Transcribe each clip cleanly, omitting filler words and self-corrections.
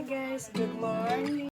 Hi guys, good morning.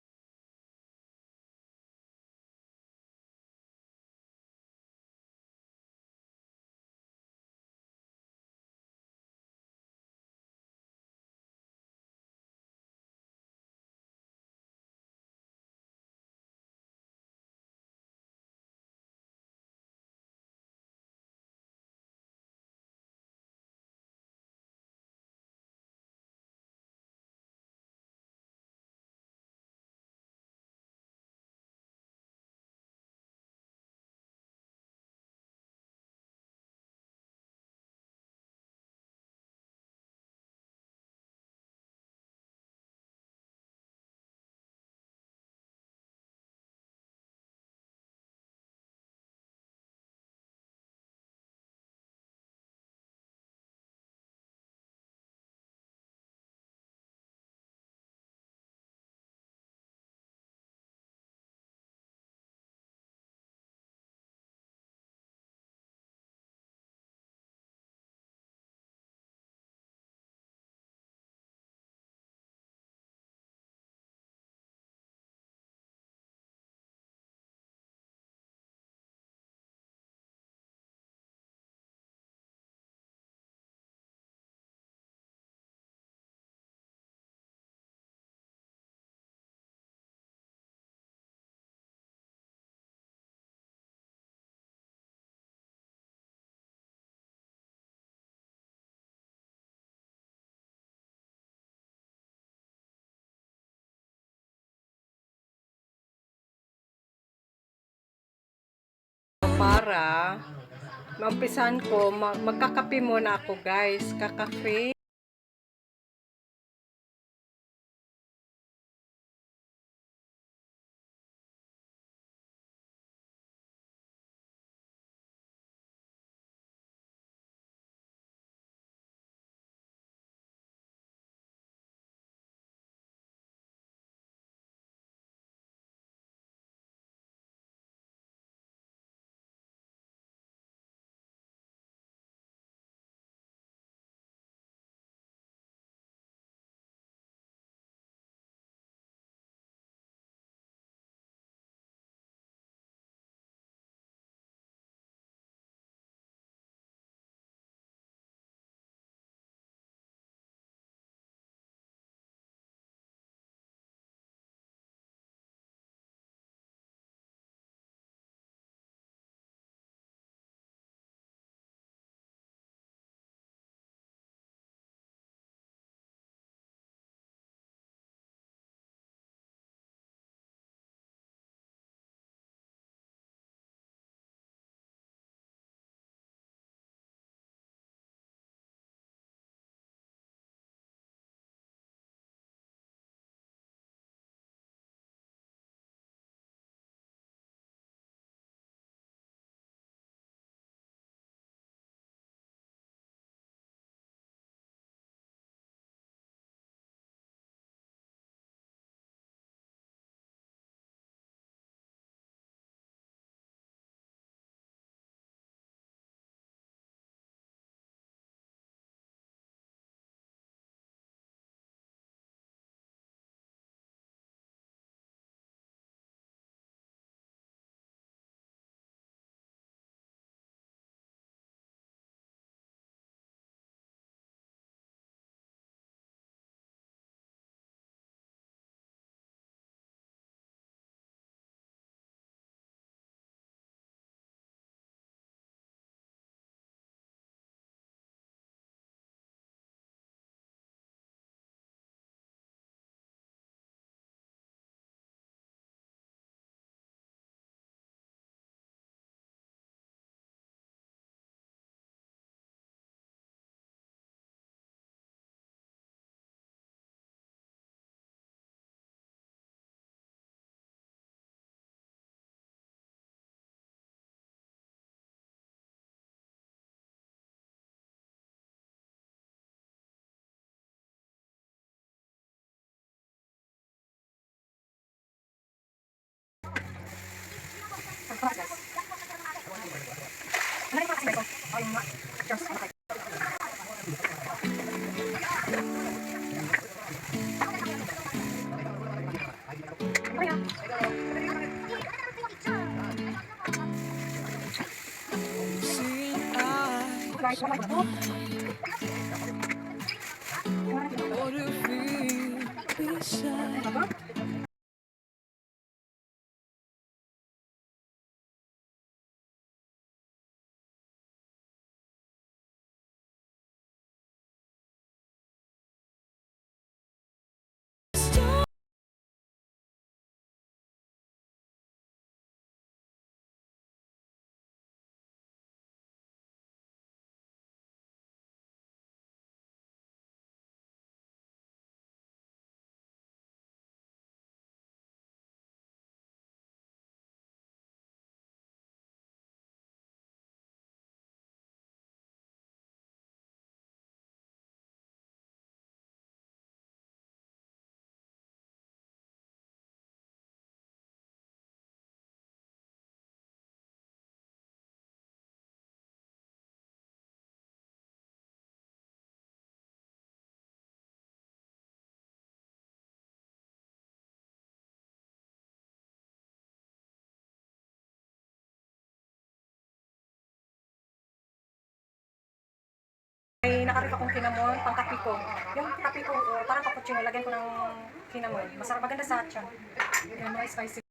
Para maumpisan ko, magkakape muna ako guys. Kakape. May nakarip akong cinnamon, pang kape ko. Yung kape ko, parang cappuccino, lagyan ko ng cinnamon. Masarap, maganda sa tiyan. Yan, mga spicy.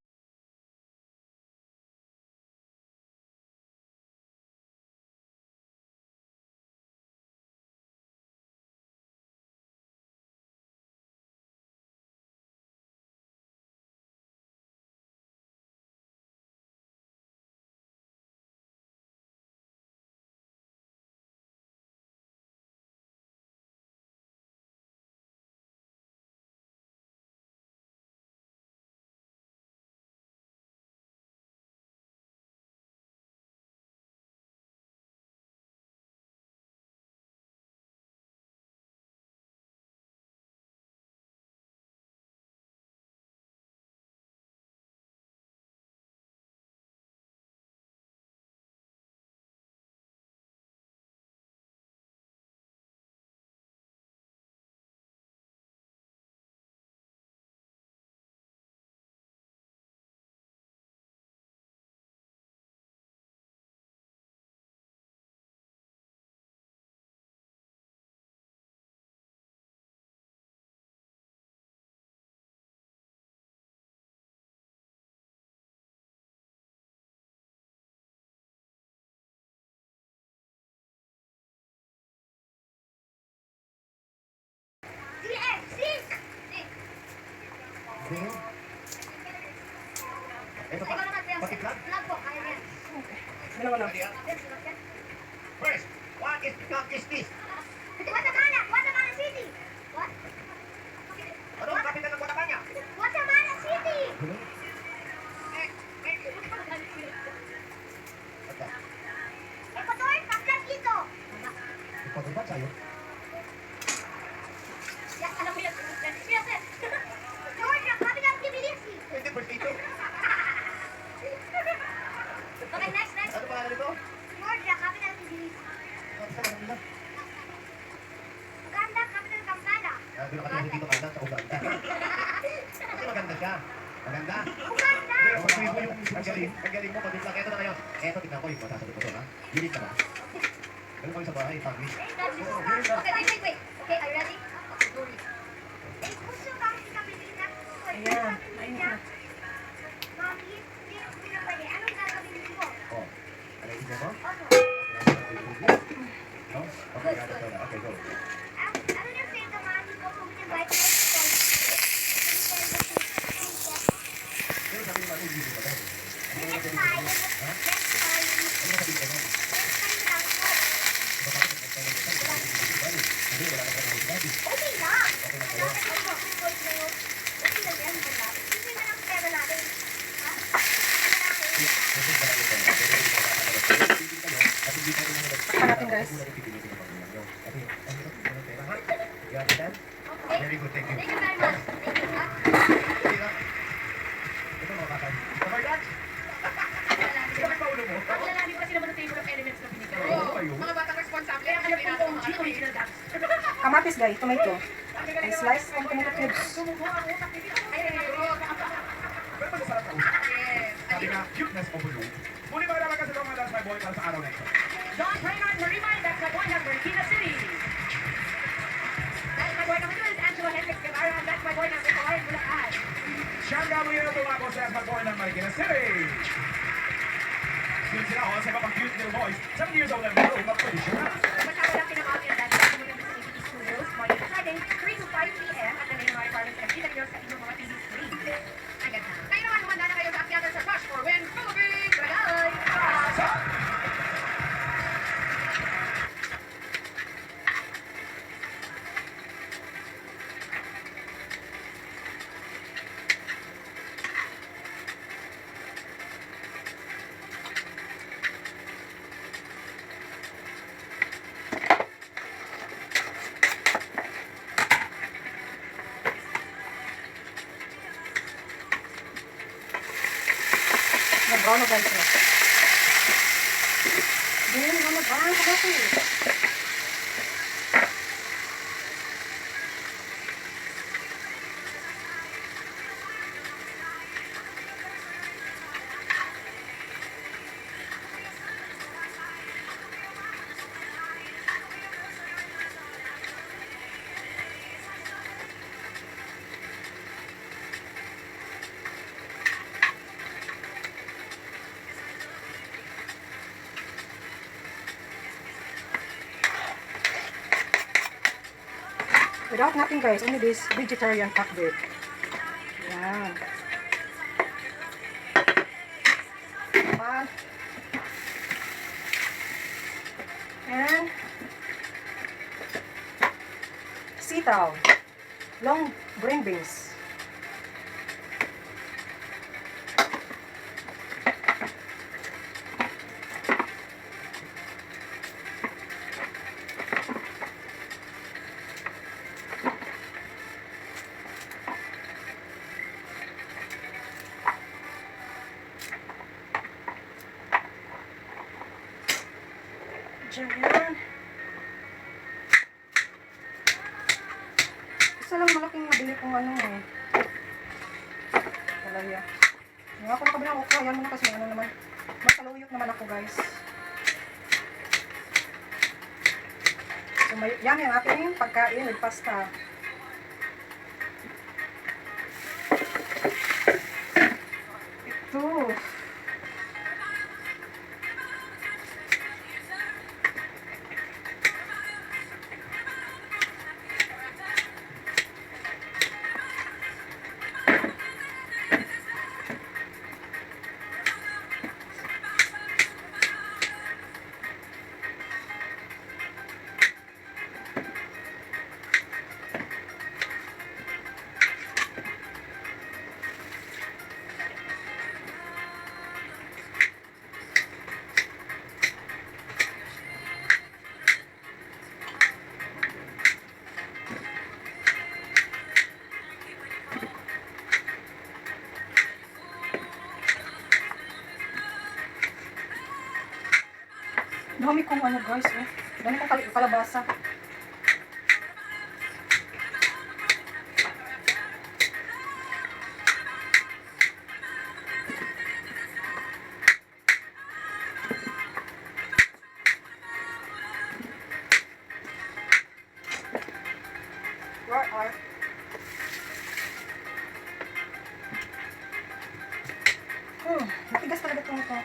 Ito pa, patiklat. Dalawa lang. First, what is this? Guatemala City. What? Ano ang kapital ng Guatemala? Guatemala City. Ecuador, Kaplan Quito. Ecuador ba sa'yo? Ya, alam mo yan. Fíjate. Georgia, capital Tbilisi. Hindi, first dito. Okay, next. Ano pangalan nito? Georgia, capital Tbilisi. Ano sa kanila? Uganda, capital Kampala. Doon nakatira dito kanda sa Uganda. Kasi maganda siya. Maganda. Uganda. Pag-uwi mo yung ang galing mo, pag-uwi lang. Eto na ngayon. Eto, tignan ko yung masasagot ko to, ha? Unit na ba? Ganun kami sa bahay, pag-uwi. Okay, wait. Okay, are you ready? Eh, gusto ba ang Pilipinas? Ayan. Ayun na. Mami, hindi na pwede. Anong gagawin mo? Oh, ano yung mo? Ano? No? Okay, got it. Okay, go. Ano na sa ito, mami ko kung invite mo sa Pero sabi naman, hindi mo ba tayo? next time. Ha? Next time. Ano sabi ko mo? Next time lang po. Hindi, wala na ka ng daddy. Okay lang. Okay na Wala kayo. ka ng voice na yun. Okay lang yan, wala. Hindi na lang pera natin. Ha? Hanapin, guys. Very good, thank you. Thank you very much. Thank you, ha? Ito mga kakay. Kapag yan? Kapag pa ulo mo? Maglalalim kasi naman ang table of elements na binigay. Oo, kayo. Mga batang responsable. Kaya alam ko yung OG, original dance. Kamatis, guys. Tomato. And slice and tomato cubes. Sumuko ang utak ni Tito. Ay, Pero masasarap ang utak. Sabi nga, cuteness overload. Muli ba naman kasi mga dance my boy para sa araw na ito? John Brainerd, Marima, that's my boy. Sean Gabriel tumako sa Magboy ng Marikina City. Sila ako sa mga cute little boys. 7 years old and below, mag-audition na. Masyado lang pinakakit dahil sa mga sa ABT Studios, Monday to Friday, 3 to 5 p.m. at nanay mga requirements and interviews sa inyong mga TV screen. Agad na. Kayo naman, humanda na kayo sa akyatan sa Rush for Win Philippines! Bagay! Nag-brown na guys na. Ganyan na nag-brown ka kasi. Without nothing guys, only this vegetarian pakbet. Yan. Pan. And sitaw. Long green beans. Diyan yan. Isa lang malaking nabili kong ano eh. Talaya. Nga ako nakabili ng okra. Yan muna kasi ano naman. Masaluyot naman ako guys. So yan yung aking pagkain with pasta. Ito. Dami kong ano guys eh. Dami kong kalabasa. Where are? Matigas talaga itong ito.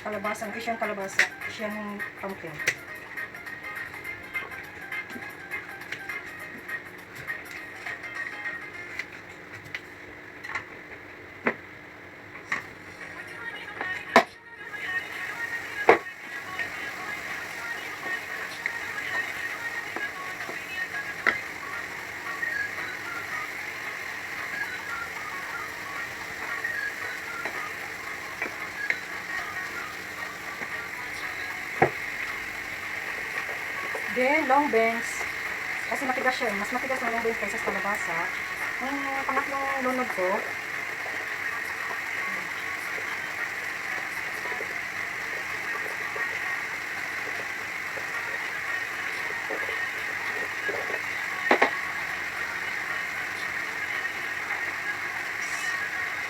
Kalabasa, Asian kalabasa, Asian pumpkin. Then, long beans. Kasi matigas siya. Mas matigas ng long beans kaysa sa kalabasa. Yung pangatlong lunod ko,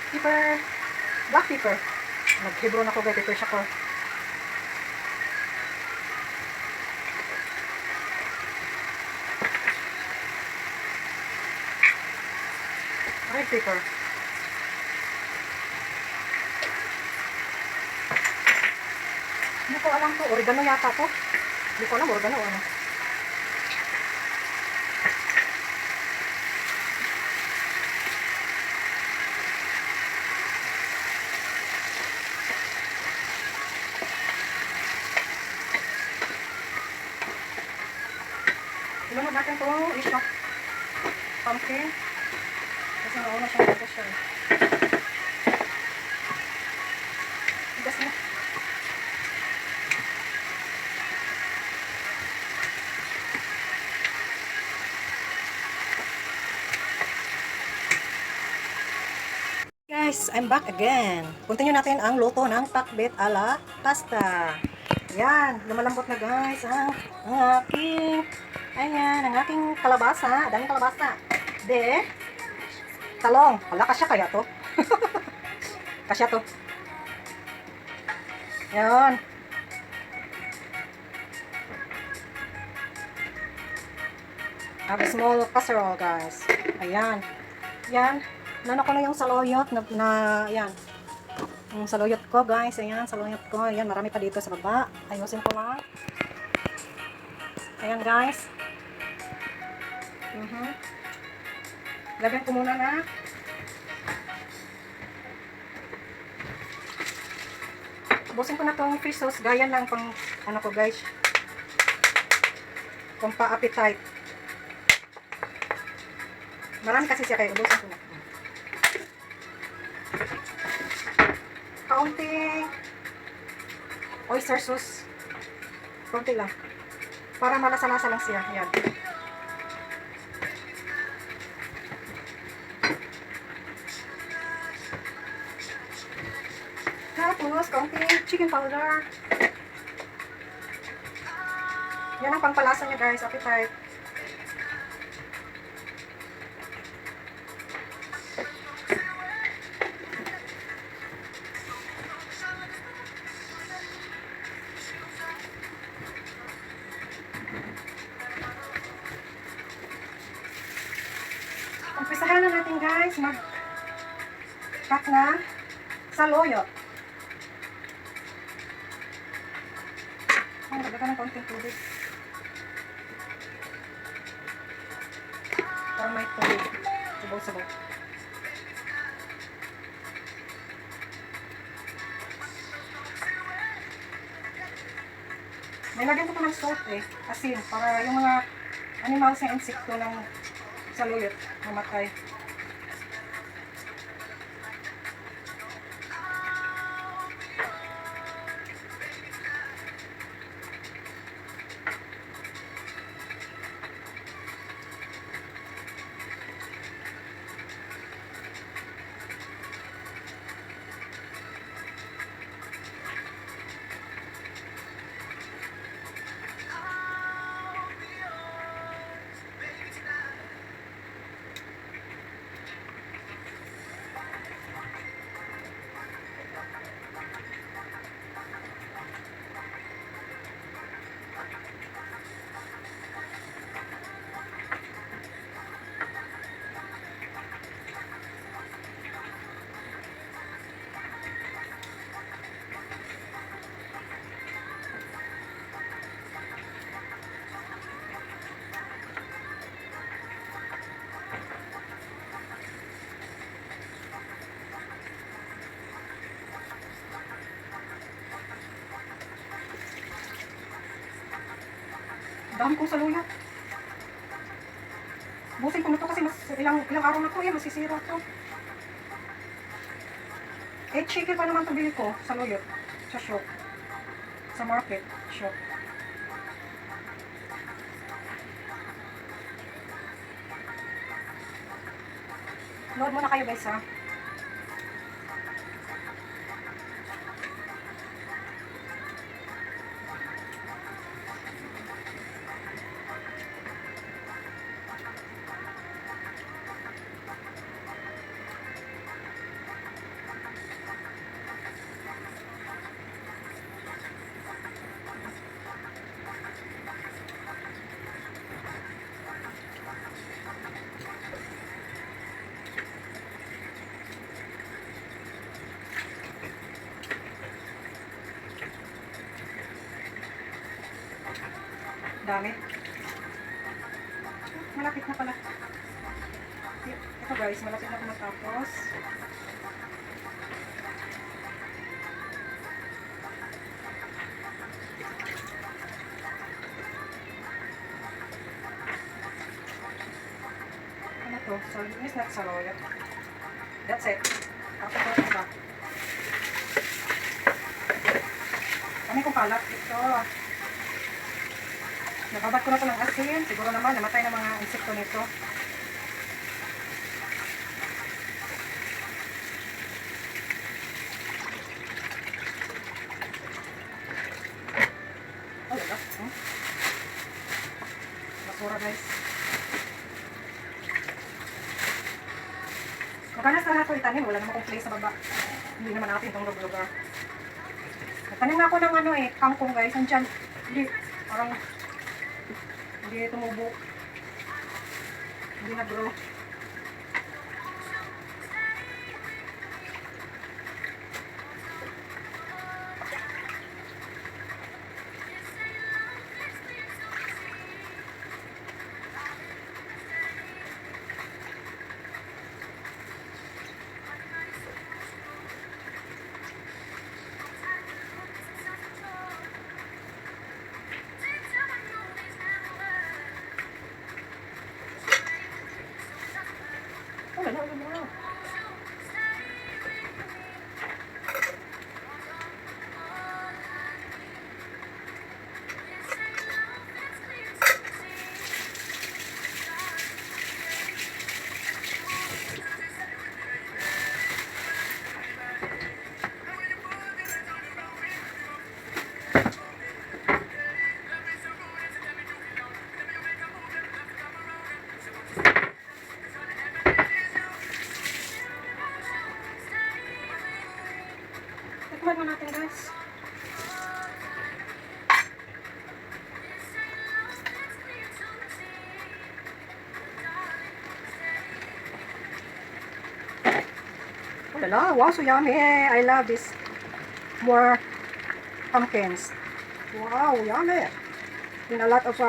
pepper, black pepper. Nag-hebron ako guys, pepper siya ko. Red pepper. ko alam to. Oregano yata to. Hindi ko alam, oregano ano. Ilunod natin itong isyo. Pumpkin. Kasi nauna siyang gatas siya. Bigas na. Guys, I'm back again. Continue natin ang luto ng pakbet ala pasta. Yan, lumalambot na guys ang aking, ayan, ang aking kalabasa. Daming kalabasa. De, talong. Hala, kasya kaya to? Kasya to. Yan. Have a small casserole guys. Ayan. Yan. Nano ko na yung saluyot na yan. Yung saluyot ko guys, ayan, saluyot ko. Ayan, marami pa dito sa baba. Ayusin ko lang. Ayan guys. Lagyan ko muna na. Ubusin ko na tong fish sauce. Gaya lang pang, ano ko guys. Pang pa-appetite. Marami kasi siya kayo. Ubusin ko na. Kaunting oyster sauce. Kaunti lang. Para malasa-lasa lang siya. Yan. Tapos, kaunting chicken powder. Yan ang pangpalasa niya guys. Appetite. Umpisahan na natin guys mag-cut na saluyot. Ang lagyan ng konting tubig. Para may tubig. Sabaw-sabaw. Nilagyan ko pa ng salt asin, para yung mga animals na insekto ng saluyot mamatay. Dami kong saluyot. Busin ko na to kasi ilang araw na to, masisira to. Chicken pa naman to bili ko, saluyot. Sa shop. Sa market, shop. Load muna kayo guys ha. Dami. Malapit na pala. Ito guys, malapit na matapos. Ano to? So, it's not saroyot. That's it. Tapos ito isa. Kami kong kalat. Ito. Nababad ko na ito ng asin. Siguro naman, namatay na mga insekto nito. Oh, lagas. Basura guys. Magkana sana ito itanim. Wala naman kong place sa baba. Hindi naman natin itong lugar. Nagtanim nga ako ng ano eh, kangkong guys. Andyan. Hindi. Parang hindi tumubo. Hindi nag-grow. Wala. Tikman mo natin guys. Oh lala, wow, so yummy. I love this. More pumpkins. Wow, yummy. And a lot of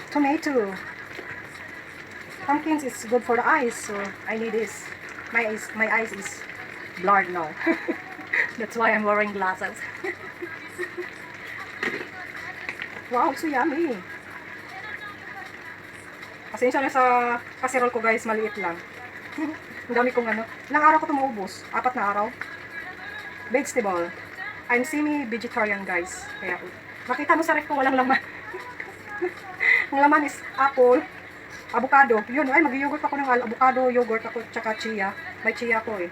tomato. Pumpkins is good for the eyes, so I need this. My eyes is blurred now. That's why I'm wearing glasses. Wow, so yummy. Pasensya na sa kasirol ko guys, maliit lang. Ang dami kong ano. Ilang araw ko ito maubos? 4 na araw. Vegetable. I'm semi-vegetarian guys. Kaya makita mo sa ref ko walang laman. Ang laman is apple, avocado. Yun, ay mag-yogurt ako ng avocado, yogurt ako, tsaka chia. May chia ko eh.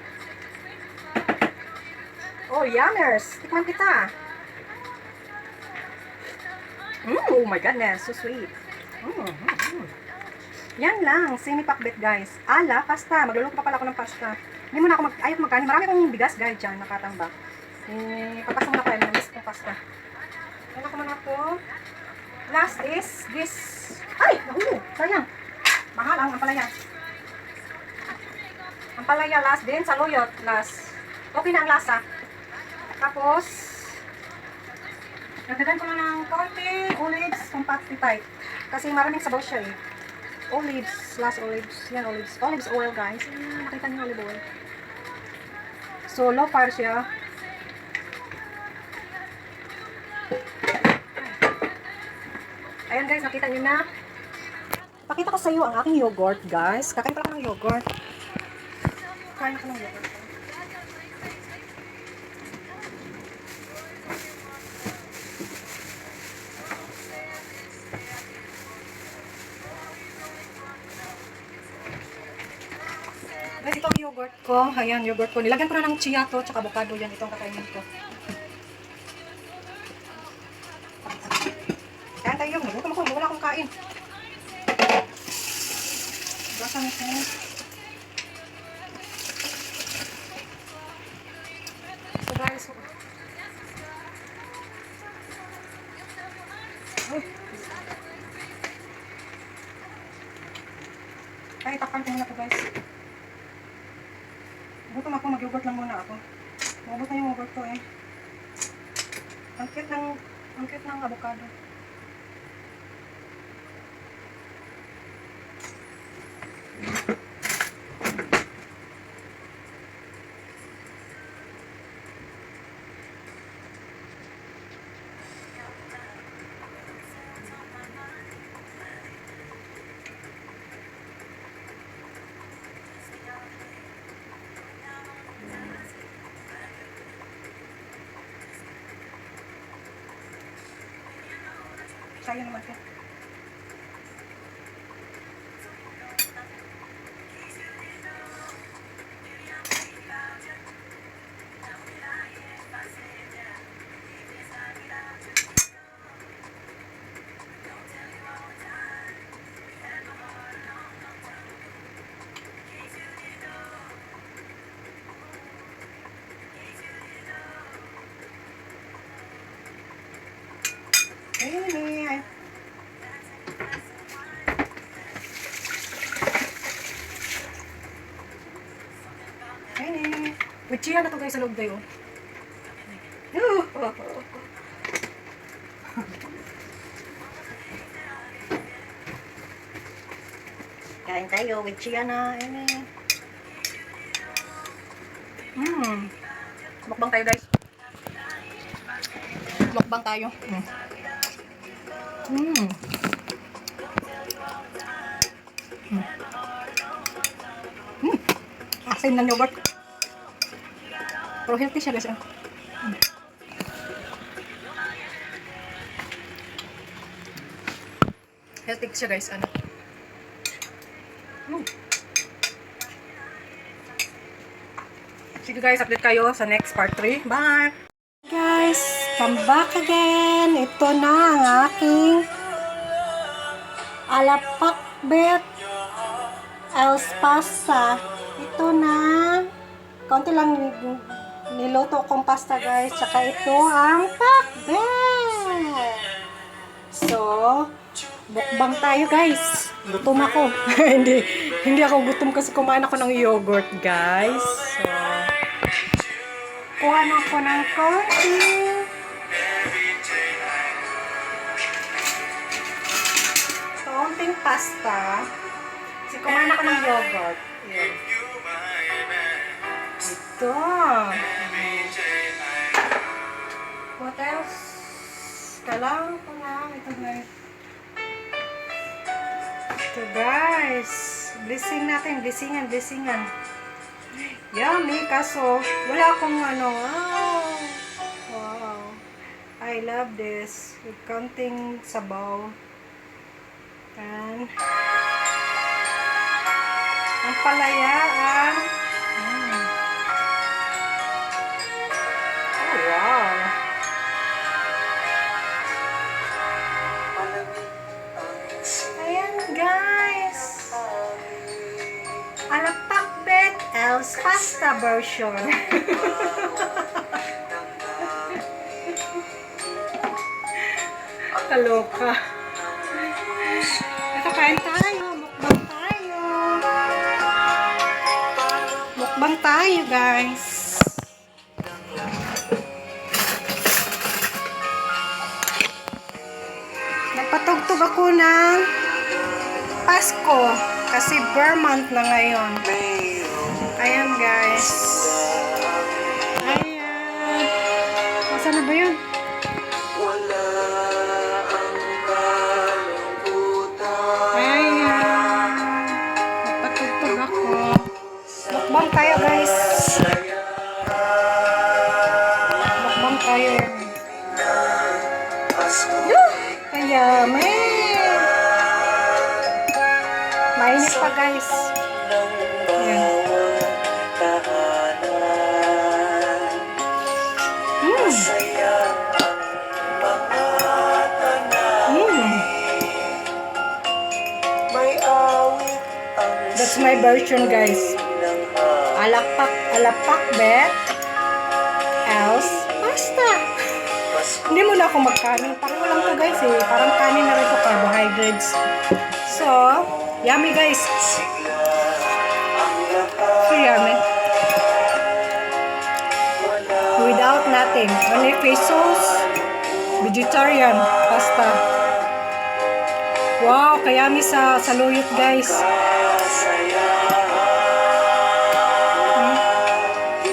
Oh, yummers! Tikman kita! Oh my goodness, so sweet. Yan lang, semi-pakbet guys. Ala, pasta. Magluluto pa pala ako ng pasta. Hindi mo na ako ayaw magkanin. Marami akong bigas guys dyan, nakatambak. Papasok na kayo, miss kong pasta. Yan ako muna po. Last is this. Ay! Nahulog! Sayang! Mahal ang ampalaya. Ampalaya last din, saluyot last. Okay na ang lasa. Tapos, nagdagan ko na ng konti olives compact type. Kasi maraming sabaw siya eh. Olives, last olives. Yan, olives. Olives oil guys. Nakita niyo olive oil. So, low fire siya. Ayan guys, nakita niyo na. Pakita ko sa iyo ang aking yogurt guys. Kakain pa lang ng yogurt. Kain ako ng yogurt. Guys, ito ang yogurt ko. Ayan, yogurt ko. Nilagyan ko na ng chia to, tsaka avocado. Yan, itong kakainin ko. Kain tayo. Nagutom ako. Wala akong kain. Basa na siya. So guys, ay, takpan ko muna to guys. Gutom ako, mag-yogurt lang muna ako. Mabot na yung yogurt ko eh. Ang cute ng avocado. Kaya naman siya. Ay. Ay. With chia na to guys sa loob tayo. Kain tayo with chia na. Ay. Mukbang tayo guys. Mukbang tayo. Asin ng yogurt. Pero healthy siya guys. Healthy siya guys. Ano? Sige guys, update kayo sa next part 3. Bye! Guys, come back again. Ito na ang aking alapakbet else pasta. Ito na. Konti lang niluto kong pasta guys. Tsaka ito ang pakbet. So, bukbang tayo guys. Gutom ako. hindi ako gutom kasi kumain ako ng yogurt guys. So, kuha na ako ng konti. Konting pasta. Kasi kumain ako ng yogurt. Yan. Ito. What else? Kailangan ko na. Ito guys. Ito guys. Blessing natin. Blessingan. Yummy, kaso wala akong ano. Oh, wow. I love this. With konting sabaw. And ang palayaan. Oh, wow. Ayan, guys. Alapakbet else pasta version. Kaloka. Ito, kain tayo. Mukbang tayo, guys. Nagpatugtog ako ng Pasko kasi Vermont na ngayon. Ayan guys. Ayan. Masa na ba yun? Ayan. Nagpatugtog ako. Mukbang tayo guys. Mukbang tayo. Kaya mainit pa guys. Ayan. That's my version guys. Alapakbet else pasta. Hindi mo na ako magkanin. Parang lang to guys eh. Parang kanin na rin to, carbohydrates. So, yummy guys. So yummy. Without nothing. Only fish sauce. Vegetarian pasta. Wow, kayami sa saluyot guys.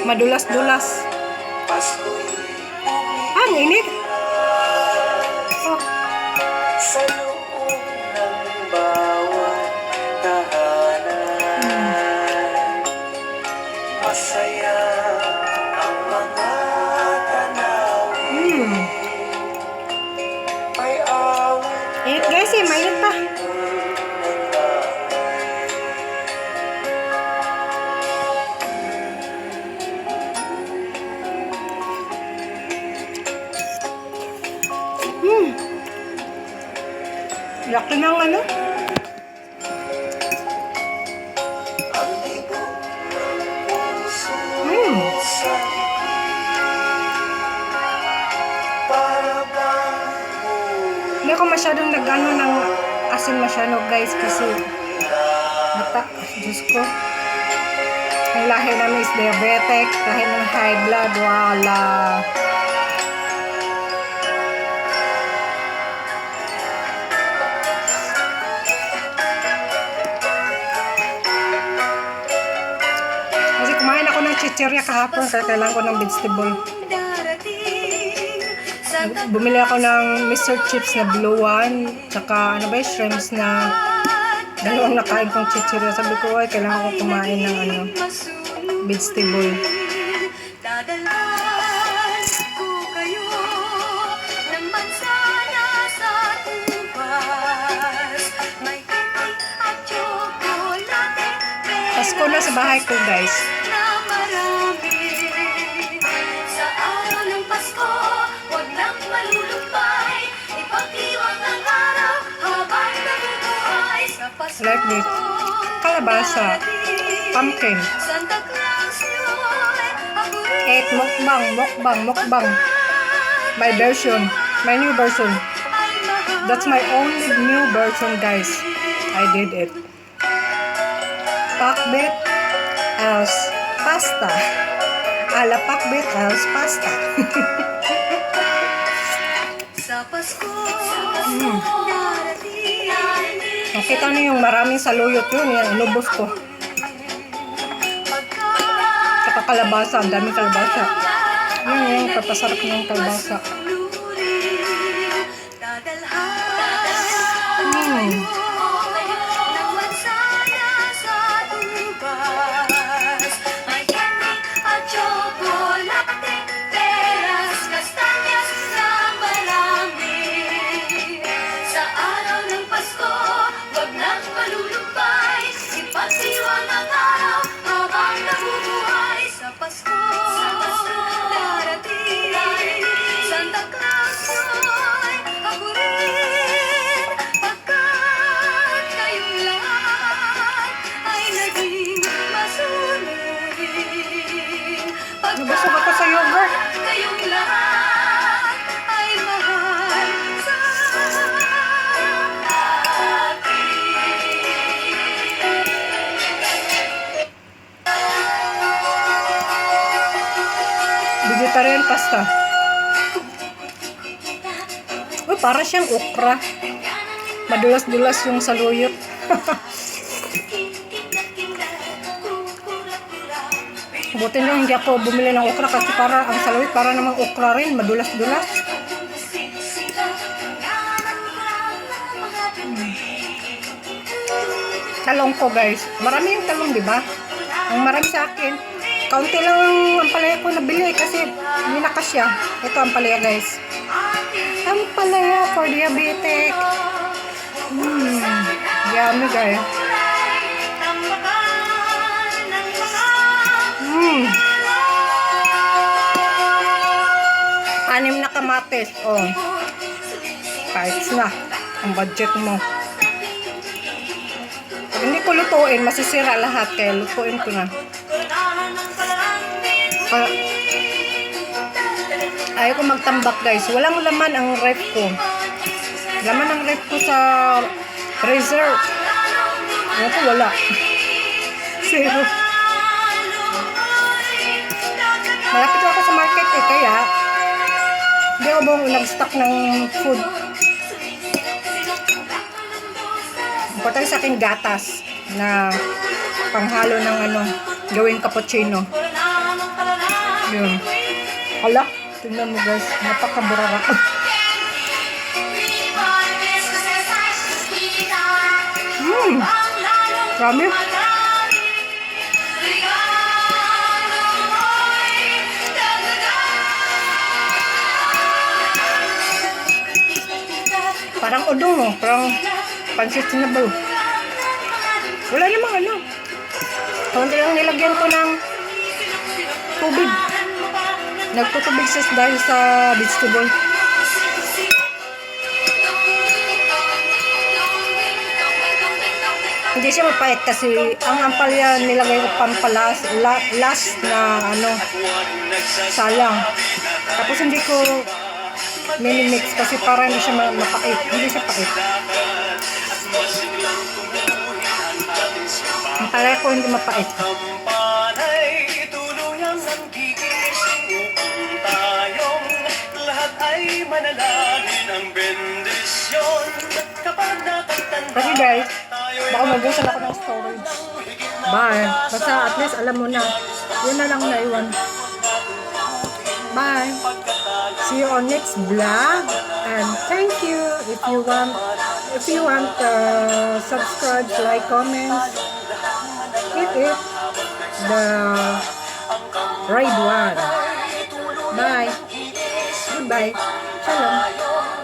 Madulas-dulas. Ang init. Oh. Sa loob ng bawat tahanan, masaya ang mga tanawin. May awit Laki ng ano? Ang libong ng puso sa para bang Hindi ako masyadong nag-ano ng asin masyado guys kasi Diyos ko. Ang lahi namin is diabetic, lahi ng high blood, wala. Kasi kumain ako ng chichirya kahapon kaya kailangan ko ng vegetable. Bumili ako ng Mr. Chips na blue one, tsaka ano ba yung shrimps na dalawang nakain kong chichirya. Sabi ko, ay, kailangan ko kumain ng ano, vegetable. Dadalhan ko kayo ng mansana sa ubas. May cake at tsokolate. Pasko na sa bahay ko, guys. Na marami. Sa araw ng Pasko, huwag nang malulumpay. Ipagdiwang ang araw habang nabubuhay sa Pasko. Like this. Kalabasa. Pumpkin. Santa Claus yo'y haburin. Eat mukbang. My version. My new version. That's my only new version, guys. I did it. Pakbet as pasta. Ala pakbet as pasta. Sa Pasko, darating. Nakita niyo yung maraming saluyot yun. Yan, inubos ko. Tsaka kalabasa. Ang daming kalabasa. Yun yung kapasarap ng kalabasa. Ipagdiwang ang araw habang nabubuhay sa Pasko. Darating, Santa Claus yo'y haburin. Pagkat kayong lahat ay naging masunurin. Nabusog ako sa yogurt. Kayong lahat ay mahal sa Vegetarian pasta. Uy, para siyang okra. Madulas-dulas yung saluyot. Buti lang hindi ako bumili ng okra kasi para ang saluyot para namang okra rin, madulas-dulas. Talong ko, guys. Marami yung talong, di ba? Ang marami sa akin. Kaunti lang ang palaya ko nabili kasi hindi na kasya. Ito ang palaya, guys. Ang palaya for diabetic. Yummy, guys. Anim na kamatis. Oh. Kahit na. Ang budget mo. Pag hindi ko lutuin, masisira lahat. Kaya lutuin ko na. Ayaw ko magtambak, guys. Walang laman ang ref ko. Laman ang ref ko sa freezer. Ayaw ko, wala. Zero. Malapit ako sa market eh, kaya hindi ako buong nag-stock ng food. Importante sa akin gatas na panghalo ng ano, gawing cappuccino. Yun. Hala, tingnan mo, guys. Napakaburara ko. Rami. Parang udong, no? Parang pansit sinabaw. Wala namang ano. Kunti lang nilagyan ko ng tubig. Nagtutubig dahil sa vegetable. Hindi siya mapait kasi ang ampalaya nilagay ko pampalas, last na ano, sayang. Tapos hindi ko mini-mix kasi para hindi siya mapait. Hindi siya pait. Ampalaya ko hindi mapait. Panay tuluyang nanggigising upang tayong lahat ay manalangin ang bendisyon. Kapag natatanda Kasi guys, baka magusan ako ng storage. Bye. Basta at least alam mo na. Yun na lang naiwan. Bye. See you on next vlog. And thank you. If you want subscribe, like, comments, hit it. The right one. Bye. Goodbye. Shalom.